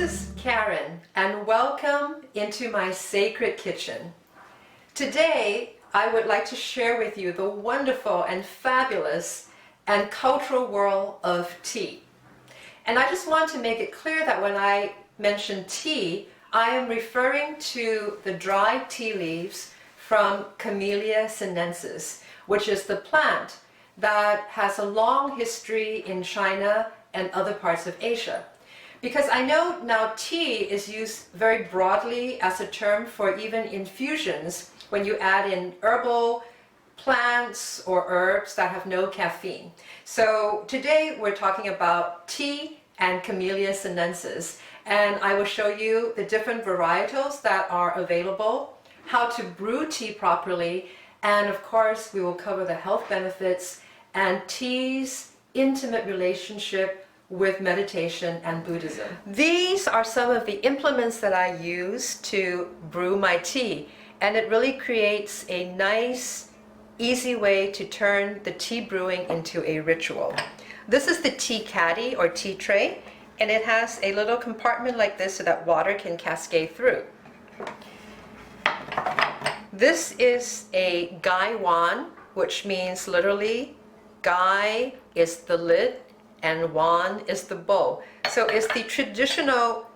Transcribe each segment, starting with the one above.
This is Karen, and welcome into my sacred kitchen. Today, I would like to share with you the wonderful and fabulous and cultural world of tea. And I just want to make it clear that when I mention tea, I am referring to the dried tea leaves from Camellia sinensis, which is the plant that has a long history in China and other parts of Asia. Because I know now tea is used very broadly as a term for even infusions when you add in herbal plants or herbs that have no caffeine. So today we're talking about tea and Camellia sinensis, and I will show you the different varietals that are available, how to brew tea properly, and of course we will cover the health benefits and tea's intimate relationship with meditation and Buddhism. These are some of the implements that I use to brew my tea, and it really creates a nice, easy way to turn the tea brewing into a ritual. This is the tea caddy or tea tray, and it has a little compartment like this so that water can cascade through. This is a gai wan, which means literally gai is the lid and wan is the bowl. So it's the traditional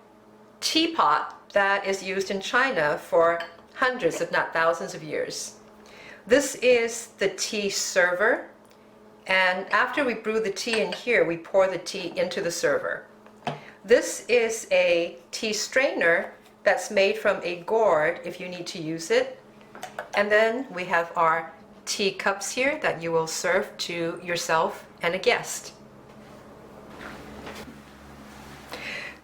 teapot that is used in China for hundreds, if not thousands of years. This is the tea server, and after we brew the tea in here, we pour the tea into the server. This is a tea strainer that's made from a gourd if you need to use it. And then we have our tea cups here that you will serve to yourself and a guest.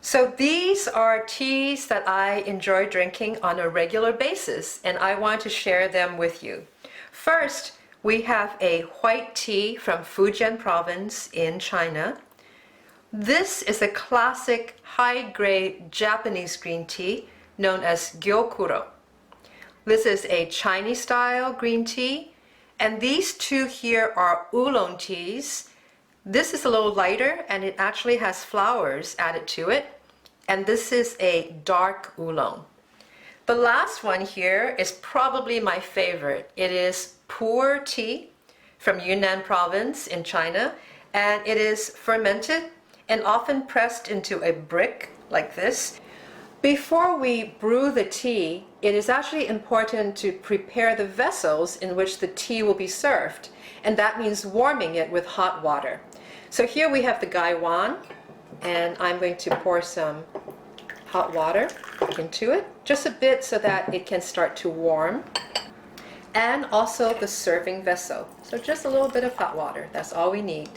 So these are teas that I enjoy drinking on a regular basis, and I want to share them with you. First, we have a white tea from Fujian province in China. This is a classic high-grade Japanese green tea known as gyokuro. This is a Chinese-style green tea, and these two here are oolong teas. This is a little lighter, and it actually has flowers added to it. And this is a dark oolong. The last one here is probably my favorite. It is pu'er tea from Yunnan province in China, and it is fermented and often pressed into a brick like this. Before we brew the tea, it is actually important to prepare the vessels in which the tea will be served, and that means warming it with hot water. So here we have the gai wan, and I'm going to pour some hot water into it, just a bit so that it can start to warm, and also the serving vessel. So just a little bit of hot water, that's all we need.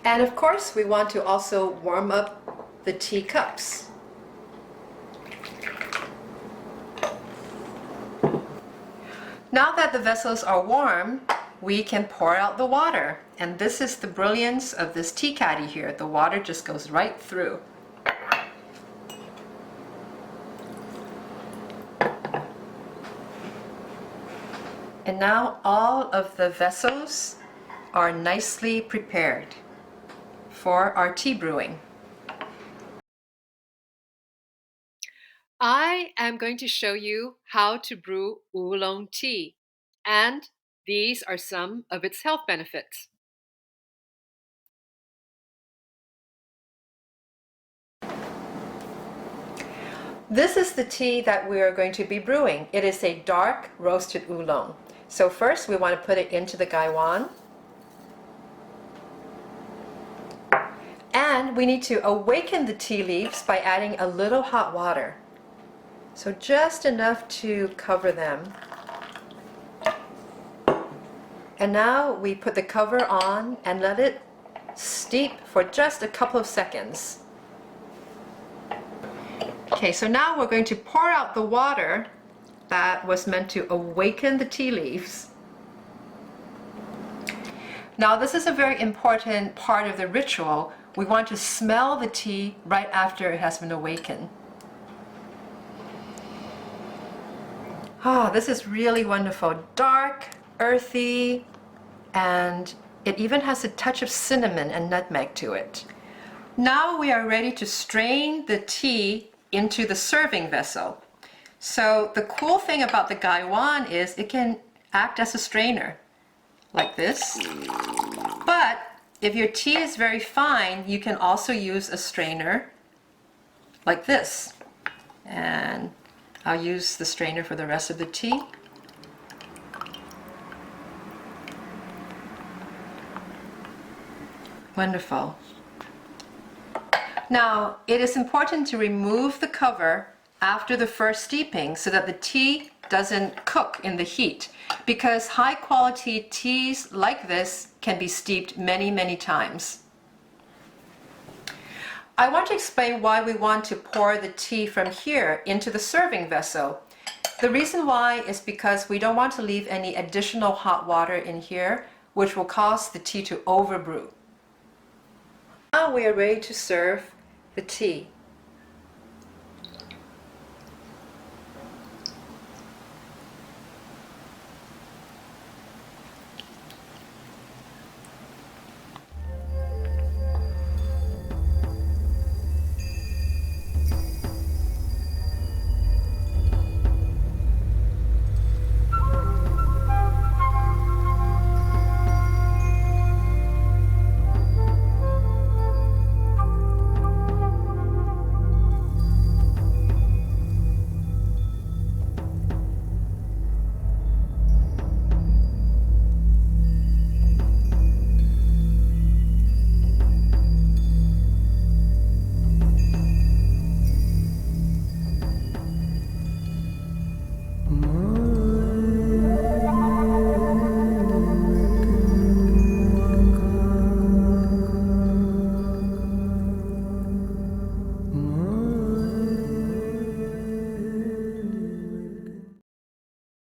And of course we want to also warm up the tea cups. Now that the vessels are warm, we can pour out the water. And this is the brilliance of this tea caddy here. The water just goes right through. And now all of the vessels are nicely prepared for our tea brewing. I am going to show you how to brew oolong tea, and these are some of its health benefits. This is the tea that we are going to be brewing. It is a dark roasted oolong. So first we want to put it into the gai wan. And we need to awaken the tea leaves by adding a little hot water. So just enough to cover them. And now we put the cover on and let it steep for just a couple of seconds. Okay, so now we're going to pour out the water that was meant to awaken the tea leaves. Now this is a very important part of the ritual. We want to smell the tea right after it has been awakened. Ah, this is really wonderful. Dark, earthy, and it even has a touch of cinnamon and nutmeg to it. Now we are ready to strain the tea into the serving vessel. So the cool thing about the gaiwan is it can act as a strainer, like this. But if your tea is very fine, you can also use a strainer like this. And I'll use the strainer for the rest of the tea. Wonderful. Now, it is important to remove the cover after the first steeping so that the tea doesn't cook in the heat, because high quality teas like this can be steeped many, many times. I want to explain why we want to pour the tea from here into the serving vessel. The reason why is because we don't want to leave any additional hot water in here, which will cause the tea to overbrew. Now we are ready to serve the tea.